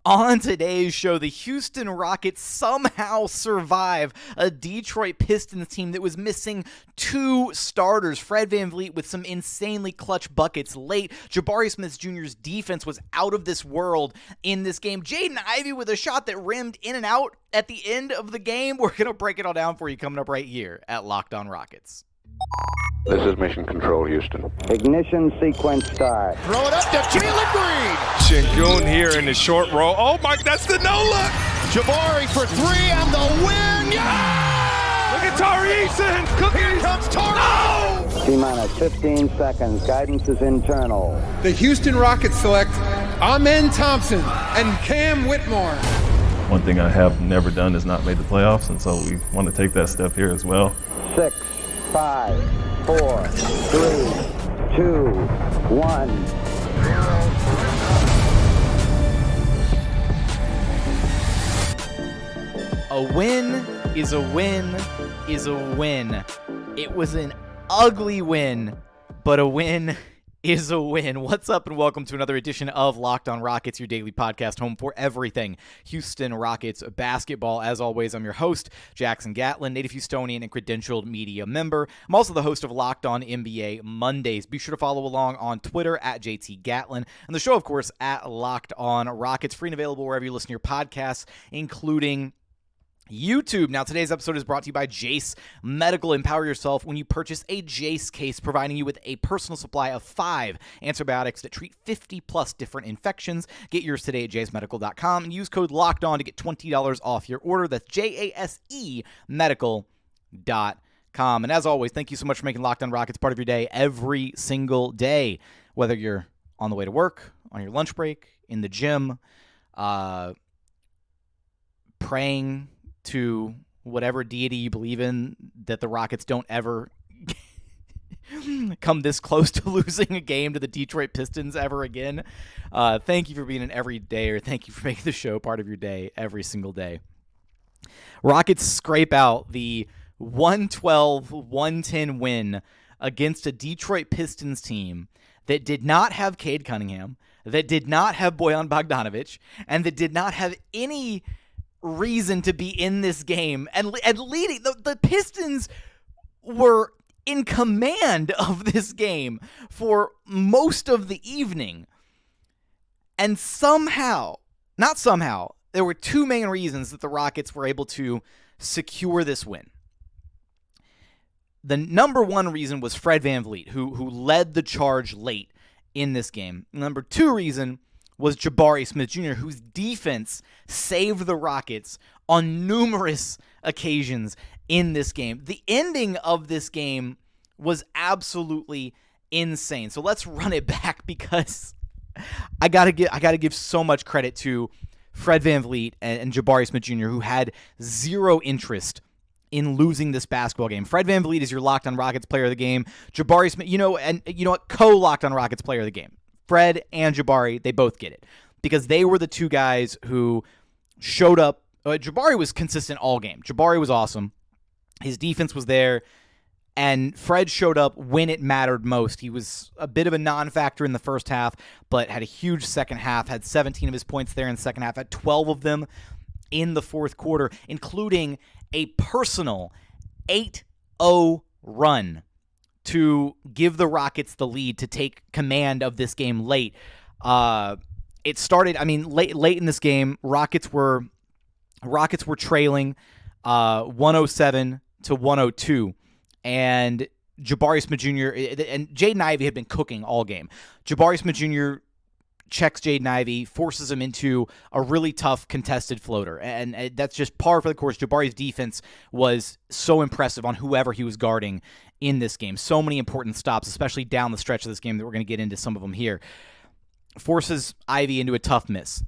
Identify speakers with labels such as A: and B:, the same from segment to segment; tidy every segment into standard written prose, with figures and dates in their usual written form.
A: On today's show, the Houston Rockets somehow survive a Detroit Pistons team that was missing two starters. Fred VanVleet with some insanely clutch buckets late. Jabari Smith Jr.'s defense was out of this world in this game. Jaden Ivey with a shot that rimmed in and out at the end of the game. We're going to break it all down for you coming up right here at Locked On Rockets.
B: This is Mission Control, Houston.
C: Ignition sequence start.
D: Throw it up to Jalen Green.
E: Sengun here in the short row. Oh, my, that's the no-look.
D: Jabari for three and the win. Yeah!
E: Look at Tari, Eason.
D: Here comes Tari.
C: No! T-minus 15 seconds. Guidance is internal.
F: The Houston Rockets select Thompson and Cam Whitmore.
G: One thing I have never done is not made the playoffs, and so we want to take that step here as well.
C: 6, 5, 4, 3, 2, 1.
A: A win is a win is a win. It was an ugly win, but a win is a win. What's up, and welcome to another edition of Locked On Rockets, your daily podcast home for everything Houston Rockets basketball. As always, I'm your host, Jackson Gatlin, native Houstonian and credentialed media member. I'm also the host of Locked On NBA Mondays. Be sure to follow along on Twitter at JT Gatlin, and the show, of course, at Locked On Rockets, free and available wherever you listen to your podcasts, including YouTube. Now, today's episode is brought to you by Jace Medical. Empower yourself when you purchase a Jace case, providing you with a personal supply of 5 antibiotics that treat 50-plus different infections. Get yours today at jacemedical.com and use code LOCKEDON to get $20 off your order. That's JASE medical.com. And as always, thank you so much for making Locked On Rockets part of your day every single day, whether you're on the way to work, on your lunch break, in the gym, praying to whatever deity you believe in, that the Rockets don't ever come this close to losing a game to the Detroit Pistons ever again. Thank you for being an everyday, or thank you for making the show part of your day every single day. Rockets scrape out the 112-110 win against a Detroit Pistons team that did not have Cade Cunningham, that did not have Bojan Bogdanovic, and that did not have any reason to be in this game, and leading. The Pistons were in command of this game for most of the evening, and there were two main reasons that the Rockets were able to secure this win. The number one reason was Fred VanVleet, who led the charge late in this game. Number two reason was Jabari Smith Jr., whose defense saved the Rockets on numerous occasions in this game. The ending of this game was absolutely insane. So let's run it back, because I gotta give so much credit to Fred VanVleet and Jabari Smith Jr., who had zero interest in losing this basketball game. Fred VanVleet is your Locked On Rockets player of the game. Jabari Smith, co-Locked On Rockets player of the game. Fred and Jabari, they both get it, because they were the two guys who showed up. Jabari was consistent all game. Jabari was awesome. His defense was there, and Fred showed up when it mattered most. He was a bit of a non-factor in the first half, but had a huge second half, had 17 of his points there in the second half, had 12 of them in the fourth quarter, including a personal 8-0 run to give the Rockets the lead, to take command of this game late. It started, late in this game, Rockets were trailing 107-102, and Jabari Smith Jr. and Jaden Ivey had been cooking all game. Jabari Smith Jr. checks Jaden Ivey, forces him into a really tough contested floater, and that's just par for the course. Jabari's defense was so impressive on whoever he was guarding in this game. So many important stops, especially down the stretch of this game, that we're going to get into some of them here. Forces Ivey into a tough miss.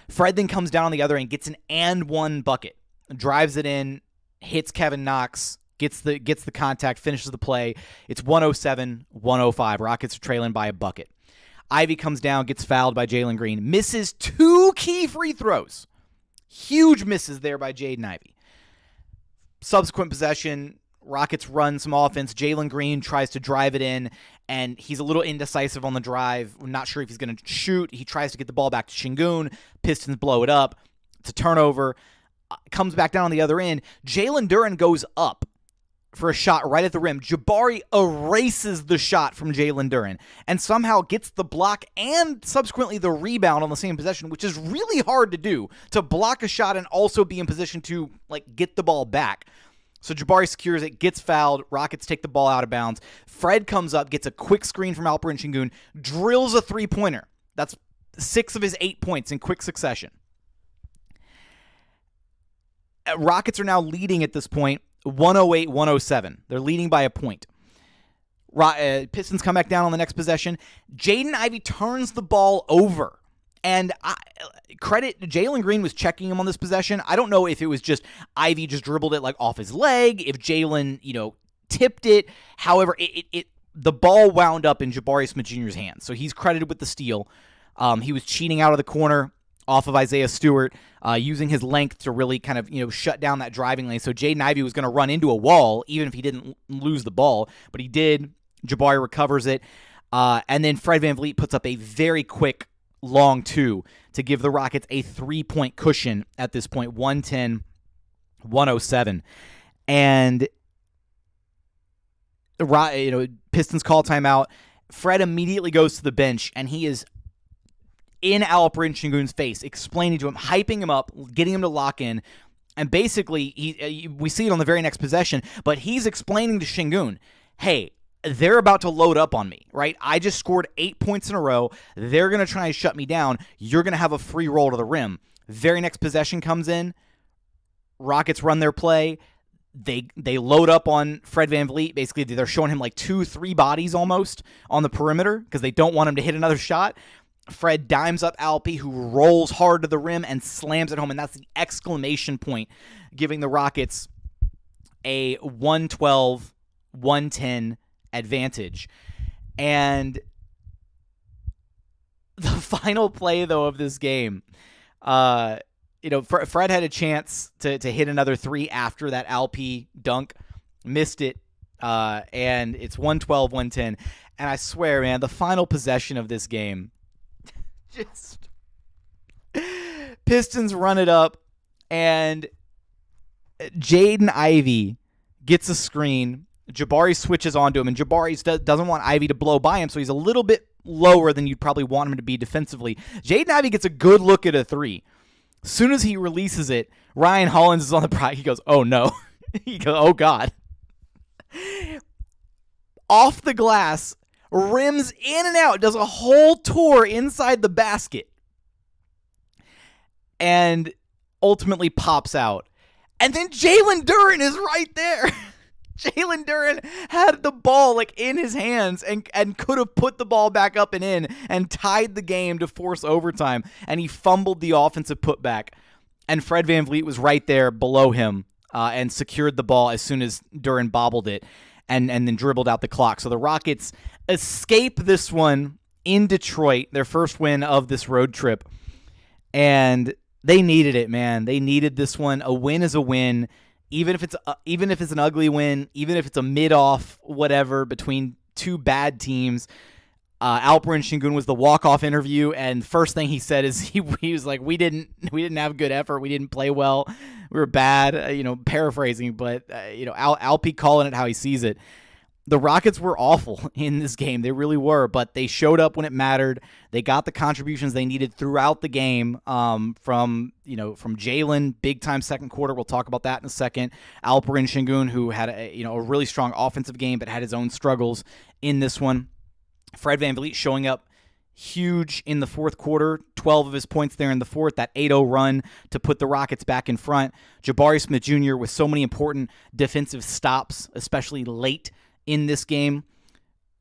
A: Fred then comes down on the other end, gets an and one bucket, drives it in, hits Kevin Knox, gets the contact, finishes the play. It's 107-105. Rockets are trailing by a bucket. Ivey comes down, gets fouled by Jalen Green, misses 2 key free throws. Huge misses there by Jaden Ivey. Subsequent possession, Rockets run some offense. Jalen Green tries to drive it in, and he's a little indecisive on the drive. We're not sure if he's going to shoot. He tries to get the ball back to Sengun. Pistons blow it up. It's a turnover. Comes back down on the other end. Jalen Duren goes up for a shot right at the rim. Jabari erases the shot from Jalen Duren and somehow gets the block and subsequently the rebound on the same possession, which is really hard to do, to block a shot and also be in position to get the ball back. So Jabari secures it, gets fouled. Rockets take the ball out of bounds. Fred comes up, gets a quick screen from Alperen Sengun, drills a three-pointer. That's 6 of his 8 points in quick succession. Rockets are now leading at this point 108-107. They're leading by a point. Pistons come back down on the next possession. Jaden Ivey turns the ball over. And credit, Jalen Green was checking him on this possession. I don't know if it was just Ivey just dribbled it off his leg, if Jalen, tipped it. However, the ball wound up in Jabari Smith Jr.'s hands. So he's credited with the steal. He was cheating out of the corner off of Isaiah Stewart, using his length to really kind of, shut down that driving lane. So Jaden Ivey was going to run into a wall, even if he didn't lose the ball. But he did. Jabari recovers it. And then Fred VanVleet puts up a very quick long 2 to give the Rockets a 3-point cushion at this point, 110-107. And Pistons call timeout. Fred immediately goes to the bench, and he is in Alperen Sengun's face, explaining to him, hyping him up, getting him to lock in. And basically, we see it on the very next possession, but he's explaining to Sengun, hey, they're about to load up on me, right? I just scored 8 points in a row. They're going to try and shut me down. You're going to have a free roll to the rim. Very next possession comes in. Rockets run their play. They load up on Fred VanVleet. Basically, they're showing him 2-3 bodies almost on the perimeter because they don't want him to hit another shot. Fred dimes up Alpy, who rolls hard to the rim and slams it home, and that's the exclamation point, giving the Rockets a 112-110 advantage. And the final play, though, of this game, Fred had a chance to hit another 3 after that Alpy dunk, missed it, and it's 112-110. And I swear, man, the final possession of this game, just Pistons run it up, and Jaden Ivey gets a screen. Jabari switches onto him, and Jabari doesn't want Ivey to blow by him, so he's a little bit lower than you'd probably want him to be defensively. Jaden Ivey gets a good look at a 3. As soon as he releases it, Ryan Hollins is on the prize. He goes, oh, no. He goes, oh, God. Off the glass, rims in and out, does a whole tour inside the basket, and ultimately pops out. And then Jalen Duren is right there. Jalen Duren had the ball in his hands and could have put the ball back up and in and tied the game to force overtime, and he fumbled the offensive putback. And Fred VanVleet was right there below him and secured the ball as soon as Duren bobbled it and then dribbled out the clock. So the Rockets escape this one in Detroit, their first win of this road trip, and they needed it, man. They needed this one. A win is a win. Even if it's an ugly win, even if it's a mid-off, whatever, between two bad teams. Alperen Sengun was the walk-off interview, and first thing he said is he was like, we didn't have good effort, we didn't play well, we were bad, paraphrasing, but Alpy calling it how he sees it. The Rockets were awful in this game. They really were, but they showed up when it mattered. They got the contributions they needed throughout the game from Jalen, big-time second quarter. We'll talk about that in a second. Alperen Sengun, who had a really strong offensive game but had his own struggles in this one. Fred VanVleet showing up huge in the fourth quarter, 12 of his points there in the fourth, that 8-0 run to put the Rockets back in front. Jabari Smith Jr. with so many important defensive stops, especially late in this game.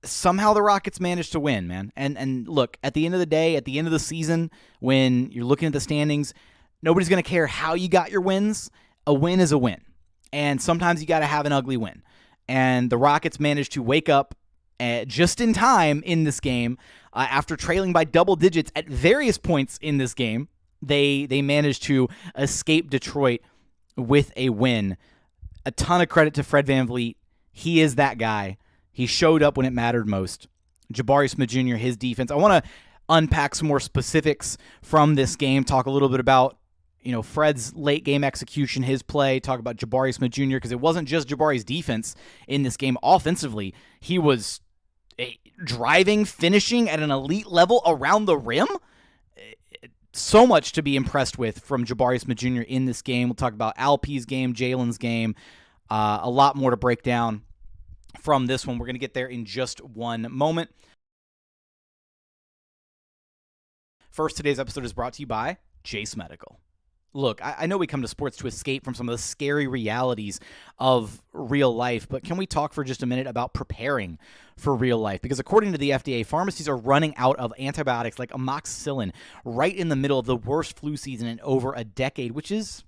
A: Somehow the Rockets managed to win, man. And look, at the end of the day, at the end of the season, when you're looking at the standings, nobody's going to care how you got your wins. A win is a win. And sometimes you got to have an ugly win. And the Rockets managed to wake up just in time in this game. After trailing by double digits at various points in this game, they managed to escape Detroit with a win. A ton of credit to Fred VanVleet. He is that guy. He showed up when it mattered most. Jabari Smith Jr., his defense. I want to unpack some more specifics from this game, talk a little bit about Fred's late game execution, his play, talk about Jabari Smith Jr., because it wasn't just Jabari's defense in this game. Offensively, he was driving, finishing at an elite level around the rim. So much to be impressed with from Jabari Smith Jr. in this game. We'll talk about Alpe's game, Jalen's game, a lot more to break down from this one. We're going to get there in just one moment. First, today's episode is brought to you by Jase Medical. Look, I know we come to sports to escape from some of the scary realities of real life, but can we talk for just a minute about preparing for real life? Because according to the FDA, pharmacies are running out of antibiotics like amoxicillin right in the middle of the worst flu season in over a decade, which is,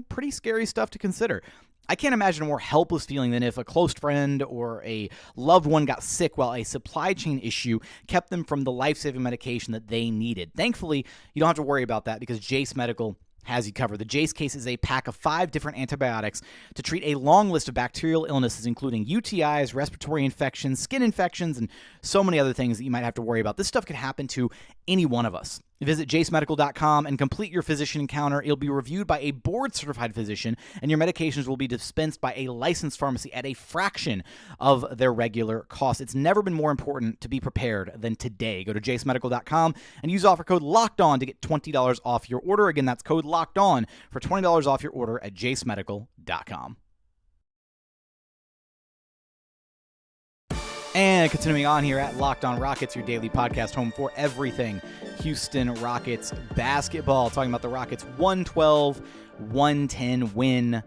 A: pretty scary stuff to consider. I can't imagine a more helpless feeling than if a close friend or a loved one got sick while a supply chain issue kept them from the life-saving medication that they needed. Thankfully, you don't have to worry about that because Jase Medical has you covered. The Jase case is a pack of 5 different antibiotics to treat a long list of bacterial illnesses, including UTIs, respiratory infections, skin infections, and so many other things that you might have to worry about. This stuff can happen to any one of us. Visit jasemedical.com and complete your physician encounter. It'll be reviewed by a board-certified physician, and your medications will be dispensed by a licensed pharmacy at a fraction of their regular cost. It's never been more important to be prepared than today. Go to jasemedical.com and use offer code LOCKEDON to get $20 off your order. Again, that's code LOCKEDON for $20 off your order at jasemedical.com. And continuing on here at Locked On Rockets, your daily podcast home for everything Houston Rockets basketball. Talking about the Rockets' 112-110 win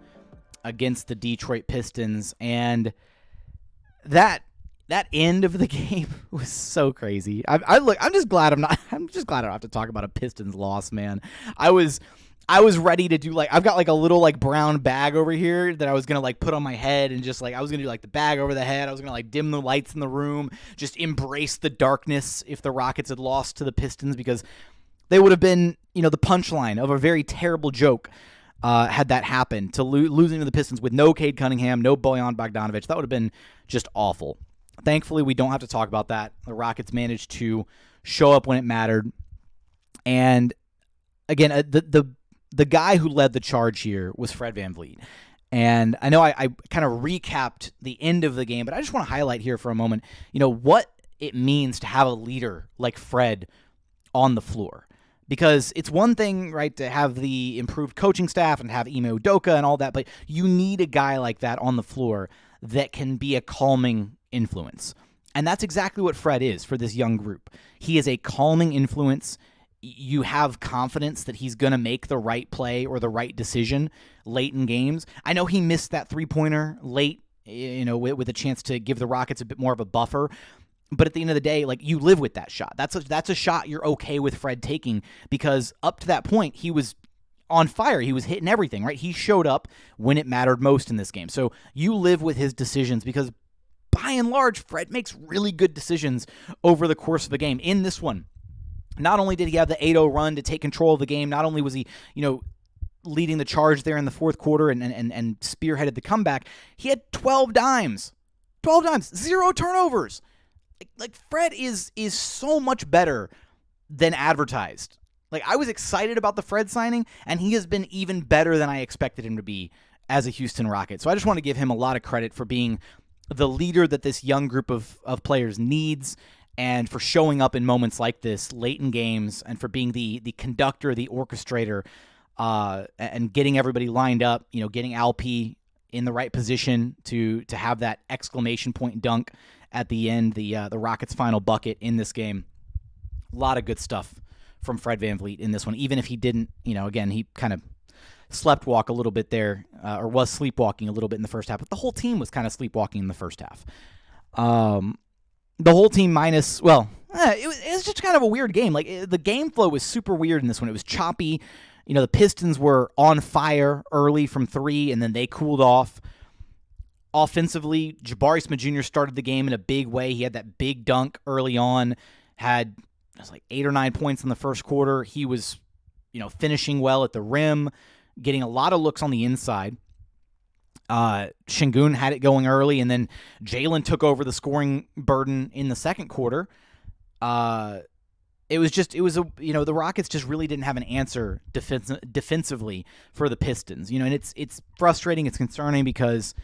A: against the Detroit Pistons. And that end of the game was so crazy. I'm just glad I don't have to talk about a Pistons loss, man. I was ready to do I've got a little brown bag over here that I was going to put on my head and just I was going to do the bag over the head. I was going to dim the lights in the room, just embrace the darkness if the Rockets had lost to the Pistons, because they would have been, the punchline of a very terrible joke had that happened, to losing to the Pistons with no Cade Cunningham, no Bojan Bogdanovic. That would have been just awful. Thankfully, we don't have to talk about that. The Rockets managed to show up when it mattered. And again, the guy who led the charge here was Fred VanVleet. And I know I kind of recapped the end of the game, but I just want to highlight here for a moment, what it means to have a leader like Fred on the floor. Because it's one thing, right, to have the improved coaching staff and have Ime Udoka and all that, but you need a guy like that on the floor that can be a calming influence. And that's exactly what Fred is for this young group. He is a calming influence. You have confidence that he's going to make the right play or the right decision late in games. I know he missed that three-pointer late, with a chance to give the Rockets a bit more of a buffer. But at the end of the day, you live with that shot. That's a shot you're okay with Fred taking, because up to that point, he was on fire. He was hitting everything, right? He showed up when it mattered most in this game. So you live with his decisions, because by and large, Fred makes really good decisions over the course of the game. In this one, not only did he have the 8-0 run to take control of the game, not only was he, leading the charge there in the fourth quarter and spearheaded the comeback, he had 12 dimes, 0 turnovers. Fred is so much better than advertised. I was excited about the Fred signing, and he has been even better than I expected him to be as a Houston Rocket. So I just want to give him a lot of credit for being the leader that this young group of players needs, and for showing up in moments like this late in games, and for being the conductor, the orchestrator, and getting everybody lined up, getting Alpe in the right position to have that exclamation point dunk at the end, the Rockets' final bucket in this game. A lot of good stuff from Fred VanVleet in this one, even if he didn't, again, he kind of sleptwalk a little bit there, or was sleepwalking a little bit in the first half, but the whole team was kind of sleepwalking in the first half. The whole team minus, it was just kind of a weird game. The game flow was super weird in this one. It was choppy. The Pistons were on fire early from 3, and then they cooled off. Offensively, Jabari Smith Jr. started the game in a big way. He had that big dunk early on, had 8 or 9 points in the first quarter. He was, finishing well at the rim, getting a lot of looks on the inside. Sengun had it going early, and then Jalen took over the scoring burden in the second quarter. The Rockets just really didn't have an answer defensively for the Pistons. And it's frustrating, it's concerning, because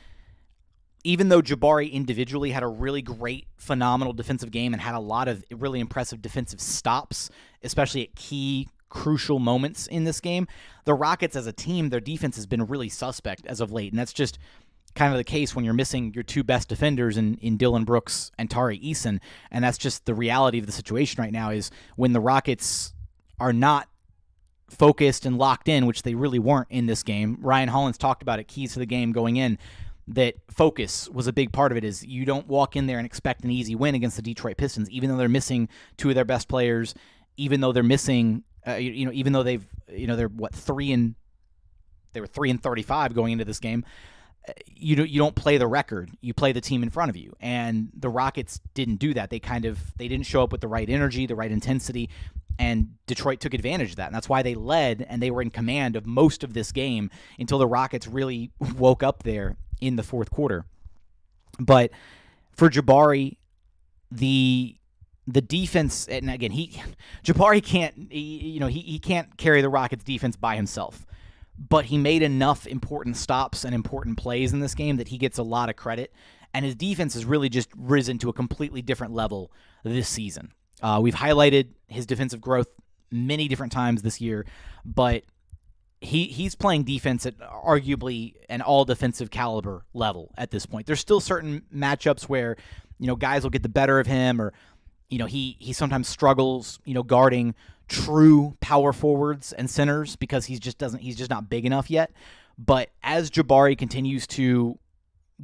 A: even though Jabari individually had a really great, phenomenal defensive game and had a lot of really impressive defensive stops, especially at key, crucial moments in this game, the Rockets as a team, their defense has been really suspect as of late, and that's just kind of the case when you're missing your two best defenders in Dillon Brooks and Tari Eason, and that's just the reality of the situation right now. Is when the Rockets are not focused and locked in, which they really weren't in this game. Ryan Hollins talked about it, keys to the game going in, that focus was a big part of it. Is you don't walk in there and expect an easy win against the Detroit Pistons, even though they're missing two of their best players, even though they're missing, even though they've, they're 3-35 going into this game. You don't play the record, you play the team in front of you, and the Rockets didn't do that. They didn't show up with the right energy, the right intensity, and Detroit took advantage of that, and that's why they led and they were in command of most of this game until the Rockets really woke up there in the fourth quarter. But for Jabari, the defense, and again, Jabari can't, he can't carry the Rockets defense by himself, but he made enough important stops and important plays in this game that he gets a lot of credit, and his defense has really just risen to a completely different level this season. We've highlighted his defensive growth many different times this year, but he's playing defense at arguably an all-defensive caliber level at this point. There's still certain matchups where, guys will get the better of him, or, he sometimes struggles, guarding true power forwards and centers because he's just not big enough yet. But as Jabari continues to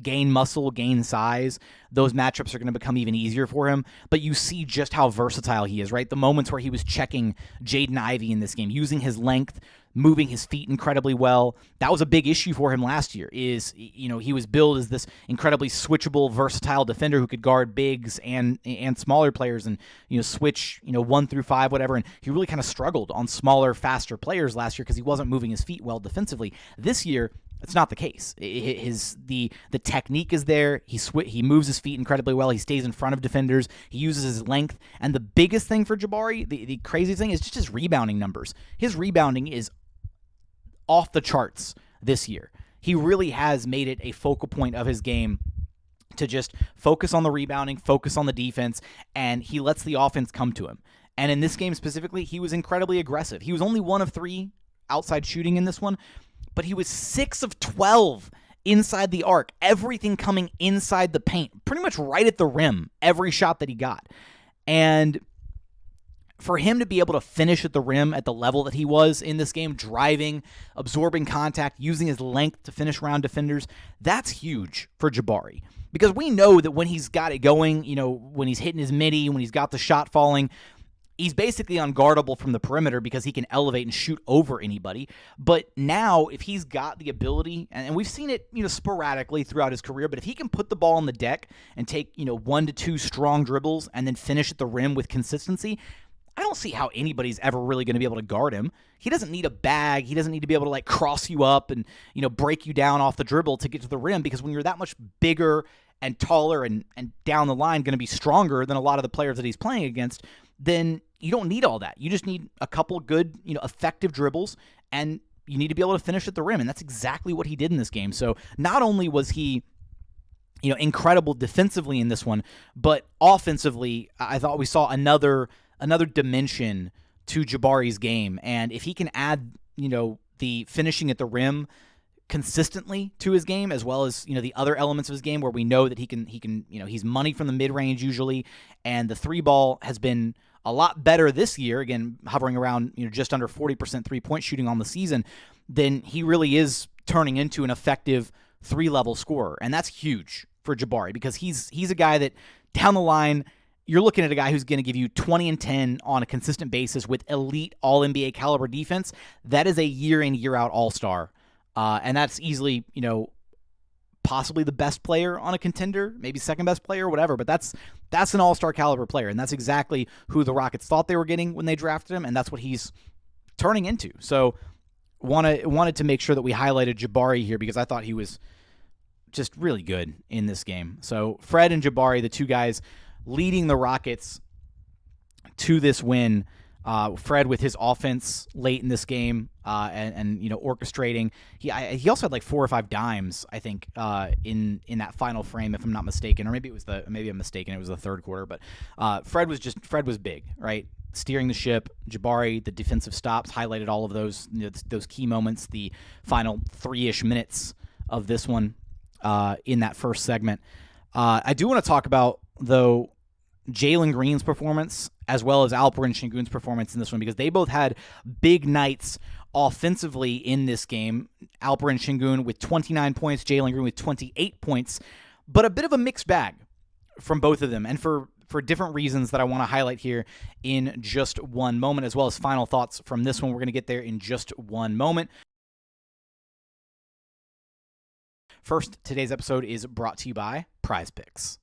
A: gain muscle, gain size, those matchups are going to become even easier for him. But you see just how versatile he is, right? The moments where he was checking Jaden Ivey in this game, using his length, moving his feet incredibly well. That was a big issue for him last year, is, he was billed as this incredibly switchable, versatile defender who could guard bigs and smaller players and, switch, 1 through 5, whatever. And he really kind of struggled on smaller, faster players last year because he wasn't moving his feet well defensively. This year, it's not the case. The technique is there. He moves his feet incredibly well. He stays in front of defenders. He uses his length. And the biggest thing for Jabari, the crazy thing, is just his rebounding numbers. His rebounding is off the charts this year. He really has made it a focal point of his game to just focus on the rebounding, focus on the defense, and he lets the offense come to him. And in this game specifically, he was incredibly aggressive. He was only 1 of 3 outside shooting in this one, but he was 6 of 12 inside the arc, everything coming inside the paint, pretty much right at the rim, every shot that he got. And for him to be able to finish at the rim at the level that he was in this game, driving, absorbing contact, using his length to finish around defenders, that's huge for Jabari. Because we know that when he's got it going, when he's hitting his midi, when he's got the shot falling, he's basically unguardable from the perimeter because he can elevate and shoot over anybody. But now, if he's got the ability, and we've seen it, sporadically throughout his career, but if he can put the ball on the deck and take, 1 to 2 strong dribbles and then finish at the rim with consistency, I don't see how anybody's ever really going to be able to guard him. He doesn't need a bag. He doesn't need to be able to cross you up and, break you down off the dribble to get to the rim, because when you're that much bigger and taller and down the line going to be stronger than a lot of the players that he's playing against, then you don't need all that. You just need a couple good, effective dribbles, and you need to be able to finish at the rim, and that's exactly what he did in this game. So not only was he, incredible defensively in this one, but offensively, I thought we saw another dimension to Jabari's game. And if he can add, the finishing at the rim consistently to his game, as well as, the other elements of his game where we know that he can, he's money from the mid-range usually, and the 3-ball has been a lot better this year, again, hovering around, just under 40% 3-point shooting on the season, then he really is turning into an effective 3-level scorer. And that's huge for Jabari, because he's a guy that down the line, you're looking at a guy who's going to give you 20 and 10 on a consistent basis with elite all-NBA caliber defense. That is a year-in, year-out all-star. And that's easily, possibly the best player on a contender, maybe second best player, whatever. But that's an all-star caliber player, and that's exactly who the Rockets thought they were getting when they drafted him, and that's what he's turning into. So wanted to make sure that we highlighted Jabari here, because I thought he was just really good in this game. So Fred and Jabari, the two guys leading the Rockets to this win. Fred with his offense late in this game and orchestrating. He also had like 4 or 5 dimes, I think, in that final frame, if I'm not mistaken, or maybe I'm mistaken. It was the third quarter, but Fred was big, right? Steering the ship. Jabari, the defensive stops, highlighted all of those those key moments. The final 3-ish minutes of this one in that first segment. I do want to talk about though Jalen Green's performance as well as Alperen Sengun's performance in this one, because they both had big nights offensively in this game. Alperen Sengun with 29 points, Jalen Green with 28 points, but a bit of a mixed bag from both of them, and for different reasons that I want to highlight here in just one moment, as well as final thoughts from this one. We're going to get there in just one moment. First, today's episode is brought to you by Prize Picks.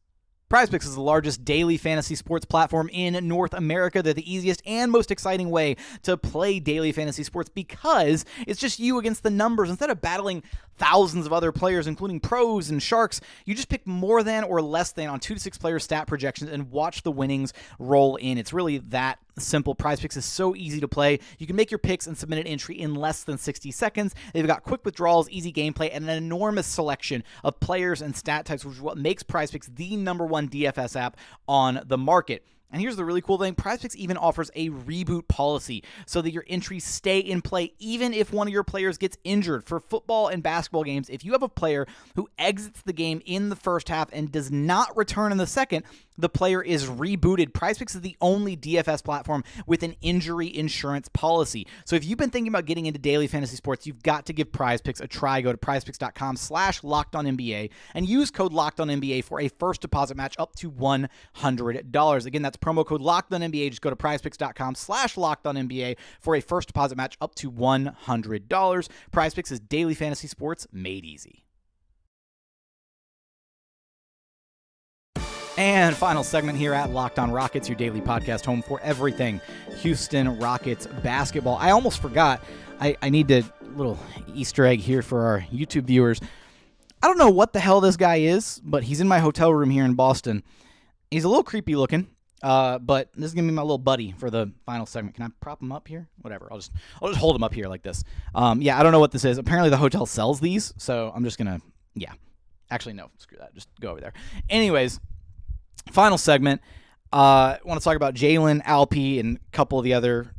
A: Prize Picks is the largest daily fantasy sports platform in North America. They're the easiest and most exciting way to play daily fantasy sports because it's just you against the numbers. Instead of battling thousands of other players, including pros and sharks, you just pick more than or less than on 2 to 6 player stat projections and watch the winnings roll in. It's really that simple. Prize Picks is so easy to play. You can make your picks and submit an entry in less than 60 seconds. They've got quick withdrawals, easy gameplay, and an enormous selection of players and stat types, which is what makes Prize Picks the #1 DFS app on the market. And here's the really cool thing. Prize Picks even offers a reboot policy so that your entries stay in play even if one of your players gets injured. For football and basketball games, if you have a player who exits the game in the first half and does not return in the second, the player is rebooted. Prize Picks is the only DFS platform with an injury insurance policy. So if you've been thinking about getting into daily fantasy sports, you've got to give Prize Picks a try. Go to prizepicks.com/LockedOnNBA and use code LockedOnNBA for a first deposit match up to $100. Again, that's promo code LockedOnNBA. Just go to prizepicks.com/LockedOnNBA for a first deposit match up to $100. Prize Picks is daily fantasy sports made easy. And final segment here at Locked On Rockets, your daily podcast home for everything Houston Rockets basketball. I almost forgot. I need a little Easter egg here for our YouTube viewers. I don't know what the hell this guy is, but he's in my hotel room here in Boston. He's a little creepy looking, but this is going to be my little buddy for the final segment. Can I prop him up here? Whatever. I'll just hold him up here like this. Yeah, I don't know what this is. Apparently the hotel sells these, so I'm just going to, yeah. Actually, no, screw that. Just go over there. Anyways, final segment. I want to talk about Jalen, Alpi, and a couple of the other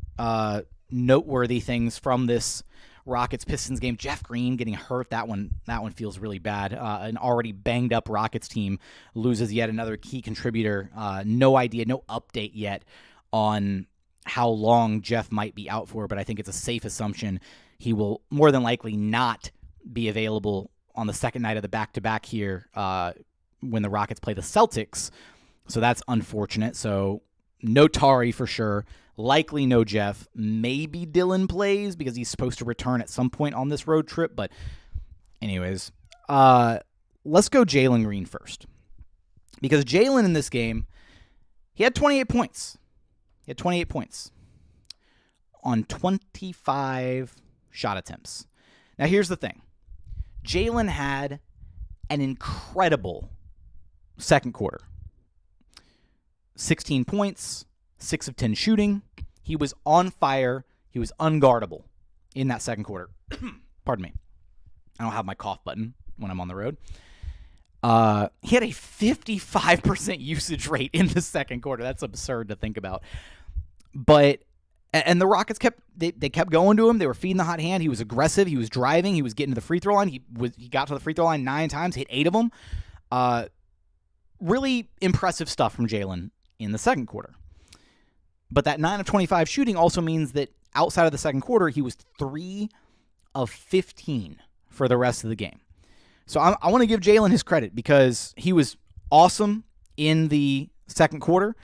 A: noteworthy things from this Rockets-Pistons game. Jeff Green getting hurt. That one feels really bad. An already banged-up Rockets team loses yet another key contributor. No idea, no update yet on how long Jeff might be out for, but I think it's a safe assumption he will more than likely not be available on the second night of the back-to-back here when the Rockets play the Celtics. So that's unfortunate. So no Tari for sure. Likely no Jeff. Maybe Dillon plays because he's supposed to return at some point on this road trip. But anyways, let's go Jalen Green first. Because Jalen in this game, he had 28 points. He had 28 points on 25 shot attempts. Now here's the thing. Jalen had an incredible second quarter. 16 points, 6 of 10 shooting. He was on fire. He was unguardable in that second quarter. Pardon me. I don't have my cough button when I'm on the road. He had a 55% usage rate in the second quarter. That's absurd to think about. And the Rockets kept going to him. They were feeding the hot hand. He was aggressive. He was driving. He was getting to the free throw line. He got to the free throw line 9 times, hit 8 of them. Really impressive stuff from Jalen in the second quarter. But that 9 of 25 shooting also means that outside of the second quarter, he was 3 of 15 for the rest of the game. So I want to give Jalen his credit because he was awesome in the second quarter,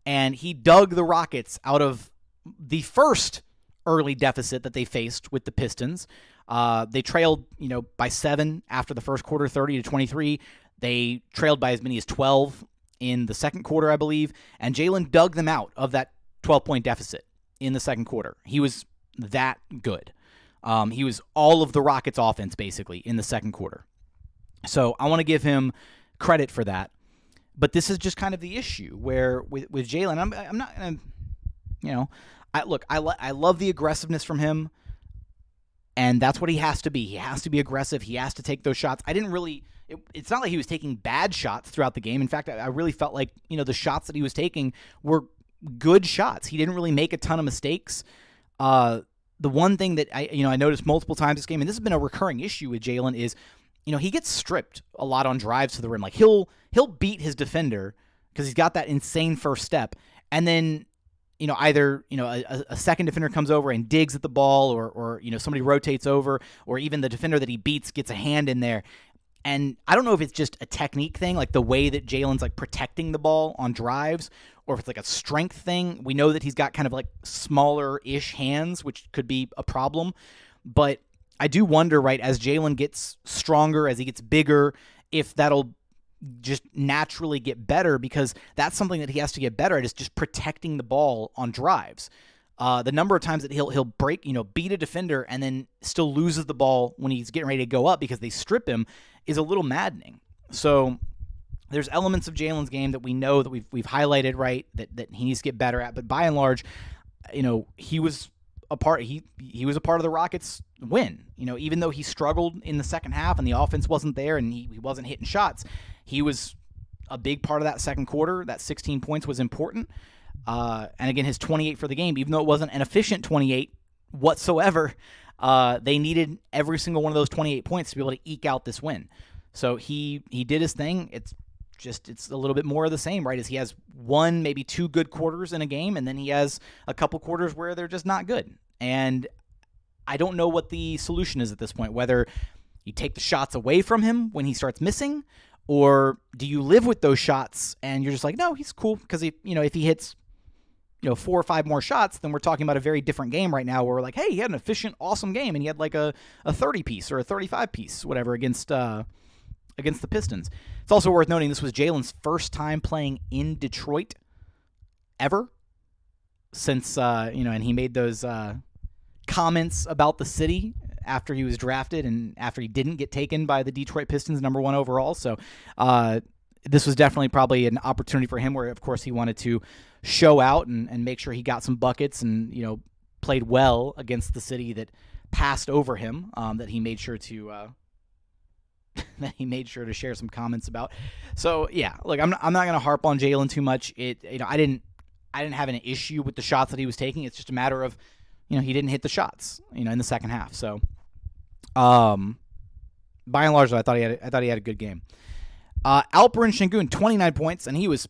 A: and he dug the Rockets out of the first early deficit that they faced with the Pistons. They trailed, by 7 after the first quarter, 30-23. They trailed by as many as 12 in the second quarter, I believe, and Jalen dug them out of that 12-point deficit in the second quarter. He was that good. He was all of the Rockets' offense, basically, in the second quarter. So I want to give him credit for that. But this is just kind of the issue where with Jalen, I'm not going to, I love the aggressiveness from him, and that's what he has to be. He has to be aggressive. He has to take those shots. It's not like he was taking bad shots throughout the game. In fact, I really felt like, the shots that he was taking were good shots. He didn't really make a ton of mistakes. The one thing that I noticed multiple times this game, and this has been a recurring issue with Jalen, is he gets stripped a lot on drives to the rim. Like he'll beat his defender because he's got that insane first step, and then either a second defender comes over and digs at the ball, or somebody rotates over, or even the defender that he beats gets a hand in there. And I don't know if it's just a technique thing, like the way that Jalen's like protecting the ball on drives, or if it's like a strength thing. We know that he's got kind of like smaller-ish hands, which could be a problem. But I do wonder, right, as Jalen gets stronger, as he gets bigger, if that'll just naturally get better, because that's something that he has to get better at, is just protecting the ball on drives. The number of times that he'll break, beat a defender and then still loses the ball when he's getting ready to go up because they strip him is a little maddening. So there's elements of Jalen's game that we know that we've highlighted, right, that he needs to get better at. But by and large, he was a part. He was a part of the Rockets' win. Even though he struggled in the second half and the offense wasn't there and he wasn't hitting shots, he was a big part of that second quarter. That 16 points was important. And again, his 28 for the game, even though it wasn't an efficient 28 whatsoever, they needed every single one of those 28 points to be able to eke out this win. So he did his thing. It's a little bit more of the same, right? As he has one, maybe two good quarters in a game, and then he has a couple quarters where they're just not good. And I don't know what the solution is at this point, whether you take the shots away from him when he starts missing, or do you live with those shots and you're just like, no, he's cool, because if he hits 4 or 5 more shots, then we're talking about a very different game right now, where we're like, hey, he had an efficient, awesome game, and he had like a 30-piece or a 35-piece, whatever, against the Pistons. It's also worth noting this was Jalen's first time playing in Detroit ever since, and he made those comments about the city after he was drafted and after he didn't get taken by the Detroit Pistons #1 overall. So this was definitely probably an opportunity for him where, of course, he wanted to show out and make sure he got some buckets and, played well against the city that passed over him, that he made sure to share some comments about. So yeah, look, I'm not going to harp on Jalen too much. I didn't have an issue with the shots that he was taking. It's just a matter of, he didn't hit the shots, in the second half. So, by and large, I thought he had a good game. Alperen Sengun, 29 points, and he was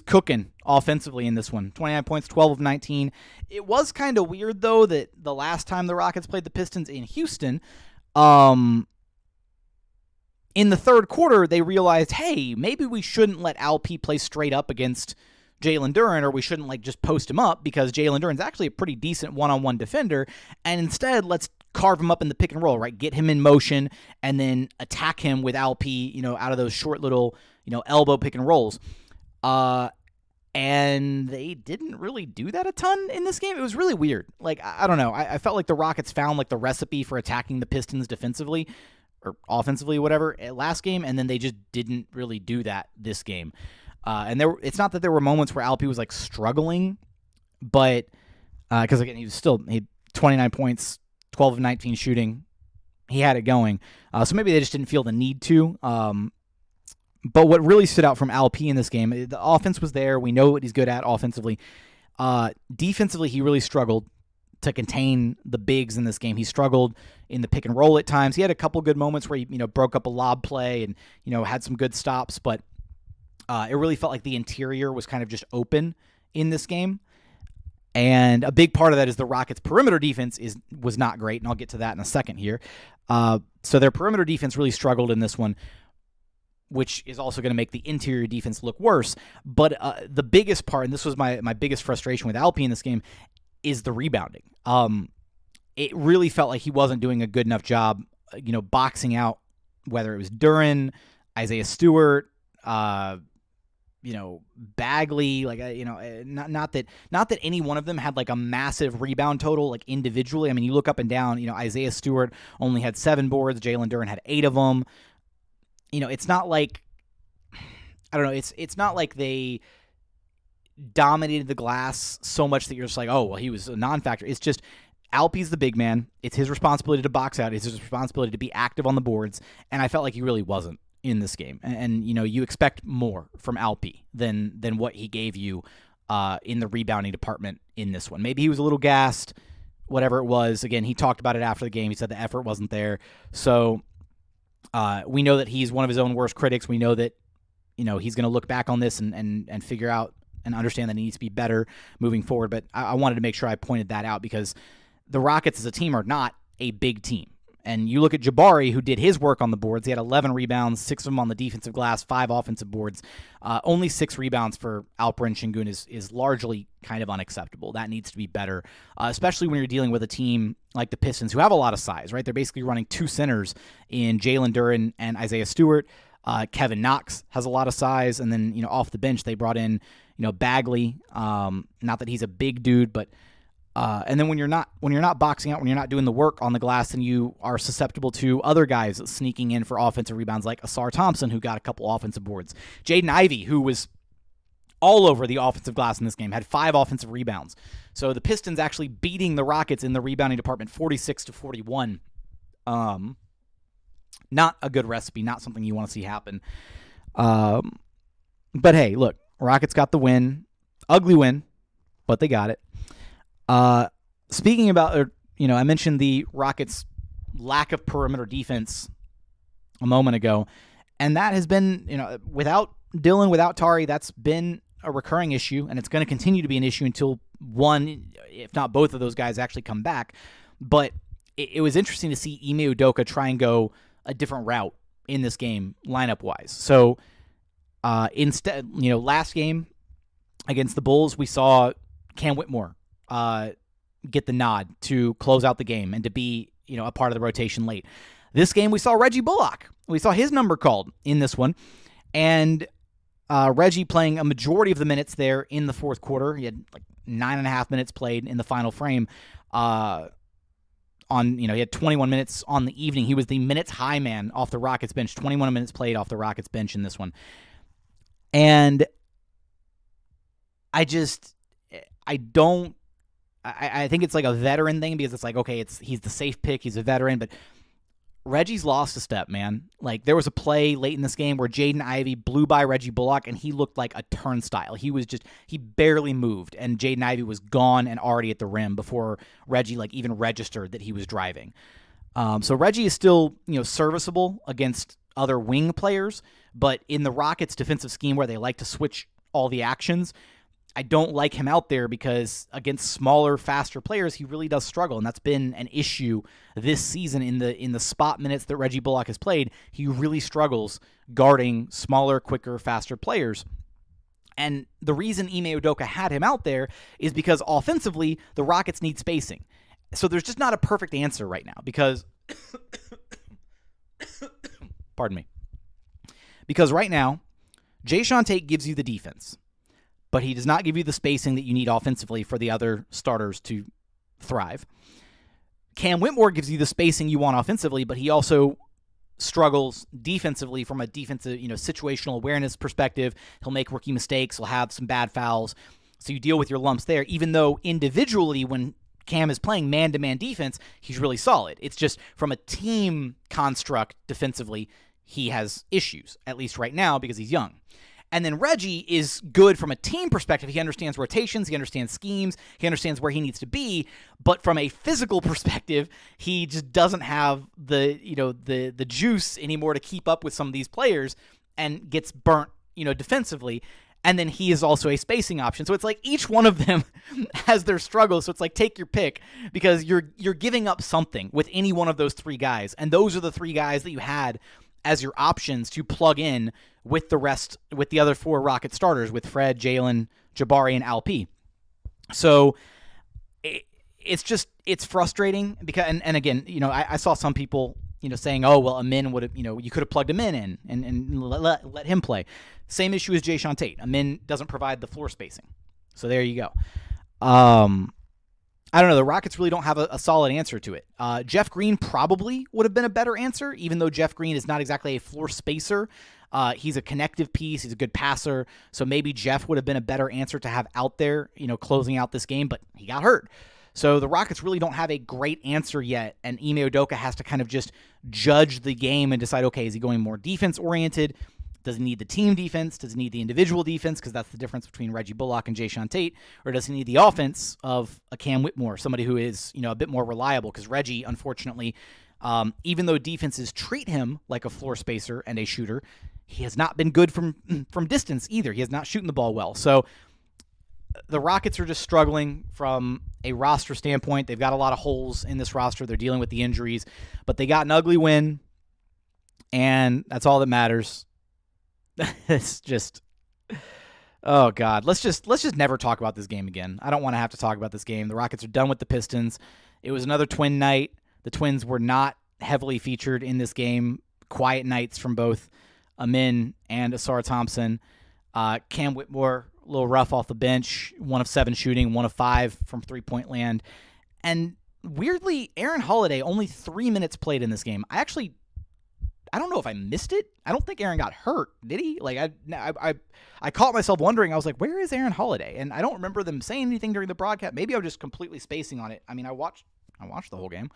A: cooking offensively in this one. 29 points, 12 of 19. It was kind of weird, though, that the last time the Rockets played the Pistons in Houston, in the third quarter, they realized, hey, maybe we shouldn't let Alp play straight up against Jalen Duren, or we shouldn't just post him up, because Jalen Duren's actually a pretty decent one-on-one defender, and instead let's carve him up in the pick and roll, right? Get him in motion and then attack him with Alp, out of those short little, elbow pick and rolls. And they didn't really do that a ton in this game. It was really weird. I don't know. I felt like the Rockets found the recipe for attacking the Pistons defensively or offensively, whatever, last game, and then they just didn't really do that this game. And it's not that there were moments where Alp was struggling, but because again, he had 29 points, 12 of 19 shooting. He had it going. So maybe they just didn't feel the need to. But what really stood out from Alp in this game, the offense was there. We know what he's good at offensively. Defensively, he really struggled to contain the bigs in this game. He struggled in the pick and roll at times. He had a couple good moments where he broke up a lob play and had some good stops, but it really felt like the interior was kind of just open in this game. And a big part of that is the Rockets' perimeter defense was not great, and I'll get to that in a second here. So their perimeter defense really struggled in this one, which is also going to make the interior defense look worse. But the biggest part, and this was my biggest frustration with Alp in this game, is the rebounding. It really felt like he wasn't doing a good enough job, boxing out, whether it was Duren, Isaiah Stewart, Bagley, not that any one of them had a massive rebound total individually. I mean, you look up and down, Isaiah Stewart only had 7 boards, Jalen Duren had 8 of them. it's not like, I don't know, it's not like they dominated the glass so much that you're just like, oh, well, he was a non-factor. It's just Alpe's the big man. It's his responsibility to box out. It's his responsibility to be active on the boards, and I felt like he really wasn't in this game. And you expect more from Alpe than what he gave you in the rebounding department in this one. Maybe he was a little gassed, whatever it was. Again, he talked about it after the game. He said the effort wasn't there. So we know that he's one of his own worst critics. We know that he's going to look back on this and figure out and understand that he needs to be better moving forward. But I wanted to make sure I pointed that out because the Rockets as a team are not a big team. And you look at Jabari, who did his work on the boards. He had 11 rebounds, 6 of them on the defensive glass, 5 offensive boards. Only 6 rebounds for Alperen Sengun is largely kind of unacceptable. That needs to be better, especially when you're dealing with a team like the Pistons, who have a lot of size, right? They're basically running 2 centers in Jalen Green and Isaiah Stewart. Kevin Knox has a lot of size. And then, off the bench, they brought in, Bagley. Not that he's a big dude, but and then when you're not boxing out, when you're not doing the work on the glass, then you are susceptible to other guys sneaking in for offensive rebounds, like Asar Thompson, who got a couple offensive boards. Jaden Ivey, who was all over the offensive glass in this game, had 5 offensive rebounds. So the Pistons actually beating the Rockets in the rebounding department 46-41. Not a good recipe, not something you want to see happen. But hey, look, Rockets got the win. Ugly win, but they got it. Speaking about, I mentioned the Rockets' lack of perimeter defense a moment ago, and that has been, without Dillon, without Tari, that's been a recurring issue, and it's going to continue to be an issue until one, if not both of those guys actually come back. But it was interesting to see Ime Udoka try and go a different route in this game, lineup-wise. So instead, last game against the Bulls, we saw Cam Whitmore get the nod to close out the game and to be, a part of the rotation late. This game, we saw Reggie Bullock. We saw his number called in this one. And Reggie playing a majority of the minutes there in the fourth quarter. He had like 9.5 minutes played in the final frame. He had 21 minutes on the evening. He was the minutes high man off the Rockets bench. 21 minutes played off the Rockets bench in this one. And I think it's like a veteran thing because it's like, okay, he's the safe pick. He's a veteran, but Reggie's lost a step, man. Like, there was a play late in this game where Jaden Ivey blew by Reggie Bullock, and he looked like a turnstile. He barely moved, and Jaden Ivey was gone and already at the rim before Reggie, even registered that he was driving. So Reggie is still, serviceable against other wing players, but in the Rockets' defensive scheme where they like to switch all the actions, I don't like him out there because against smaller, faster players, he really does struggle, and that's been an issue this season in the spot minutes that Reggie Bullock has played. He really struggles guarding smaller, quicker, faster players. And the reason Ime Udoka had him out there is because offensively, the Rockets need spacing. So there's just not a perfect answer right now because pardon me. Because right now, Jae'Sean Tate gives you the defense, but he does not give you the spacing that you need offensively for the other starters to thrive. Cam Whitmore gives you the spacing you want offensively, but he also struggles defensively from a defensive, situational awareness perspective. He'll make rookie mistakes. He'll have some bad fouls. So you deal with your lumps there, even though individually when Cam is playing man-to-man defense, he's really solid. It's just from a team construct defensively, he has issues, at least right now, because he's young. And then Reggie is good from a team perspective. He understands rotations, he understands schemes, he understands where he needs to be. But from a physical perspective, he just doesn't have the juice anymore to keep up with some of these players and gets burnt, defensively. And then he is also a spacing option. So it's like each one of them has their struggles. So it's like take your pick because you're giving up something with any one of those 3 guys. And those are the 3 guys that you had as your options to plug in with the other 4 Rocket starters, with Fred, Jalen, Jabari, and Alpe. So it's frustrating because, and again, I saw some people, saying, oh, well, Amin would have, you could have plugged him in and let him play. Same issue as Jae'Sean Tate. Amin doesn't provide the floor spacing. So there you go. I don't know. The Rockets really don't have a solid answer to it. Jeff Green probably would have been a better answer, even though Jeff Green is not exactly a floor spacer. He's a connective piece. He's a good passer. So maybe Jeff would have been a better answer to have out there, closing out this game, but he got hurt. So the Rockets really don't have a great answer yet, and Ime Udoka has to kind of just judge the game and decide, okay, is he going more defense-oriented? Does he need the team defense? Does he need the individual defense? Because that's the difference between Reggie Bullock and Jae'Sean Tate. Or does he need the offense of a Cam Whitmore, somebody who is, a bit more reliable? Because Reggie, unfortunately, even though defenses treat him like a floor spacer and a shooter, he has not been good from distance either. He is not shooting the ball well. So the Rockets are just struggling from a roster standpoint. They've got a lot of holes in this roster. They're dealing with the injuries, but they got an ugly win, and that's all that matters. It's just, oh God, let's just never talk about this game again. I don't want to have to talk about this game. The Rockets are done with the Pistons. It was another twin night. The Twins were not heavily featured in this game. Quiet nights from both Amin and Asar Thompson. Cam Whitmore, a little rough off the bench, 1 of 7 shooting, 1 of 5 from three-point land. And weirdly, Aaron Holiday, only 3 minutes played in this game. I don't know if I missed it. I don't think Aaron got hurt, did he? Like I caught myself wondering. I was like, where is Aaron Holiday? And I don't remember them saying anything during the broadcast. Maybe I'm just completely spacing on it. I mean, I watched the whole game.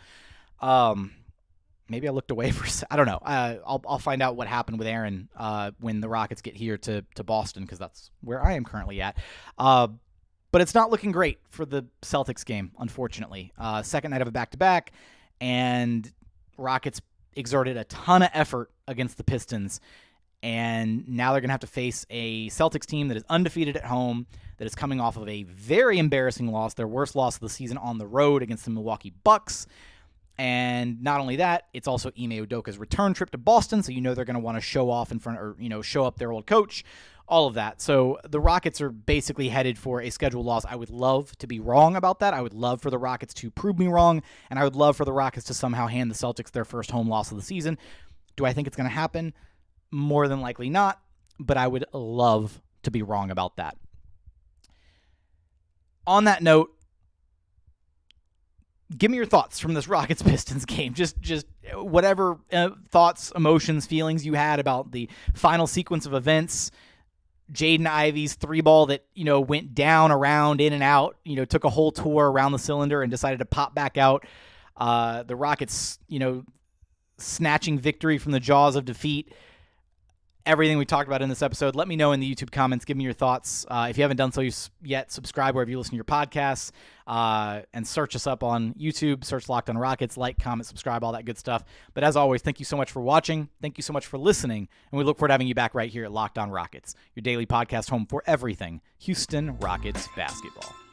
A: Maybe I looked away for. I don't know. I'll find out what happened with Aaron when the Rockets get here to Boston, because that's where I am currently at. But it's not looking great for the Celtics game, unfortunately. Second night of a back-to-back, and Rockets exerted a ton of effort against the Pistons, and now they're going to have to face a Celtics team that is undefeated at home, that is coming off of a very embarrassing loss, their worst loss of the season on the road against the Milwaukee Bucks. And not only that, it's also Ime Udoka's return trip to Boston, so they're going to want to show off in front, or show up their old coach, all of that. So the Rockets are basically headed for a scheduled loss. I would love to be wrong about that. I would love for the Rockets to prove me wrong, and I would love for the Rockets to somehow hand the Celtics their first home loss of the season. Do I think it's going to happen? More than likely not, but I would love to be wrong about that. On that note, give me your thoughts from this Rockets-Pistons game. Just whatever thoughts, emotions, feelings you had about the final sequence of events. Jaden Ivey's 3-ball that, went down, around, in and out, took a whole tour around the cylinder and decided to pop back out. The Rockets, snatching victory from the jaws of defeat. Everything we talked about in this episode. Let me know in the YouTube comments. Give me your thoughts. If you haven't done so yet, subscribe wherever you listen to your podcasts, and search us up on YouTube. Search Locked on Rockets. Like, comment, subscribe, all that good stuff. But as always, thank you so much for watching. Thank you so much for listening. And we look forward to having you back right here at Locked on Rockets, your daily podcast home for everything Houston Rockets basketball.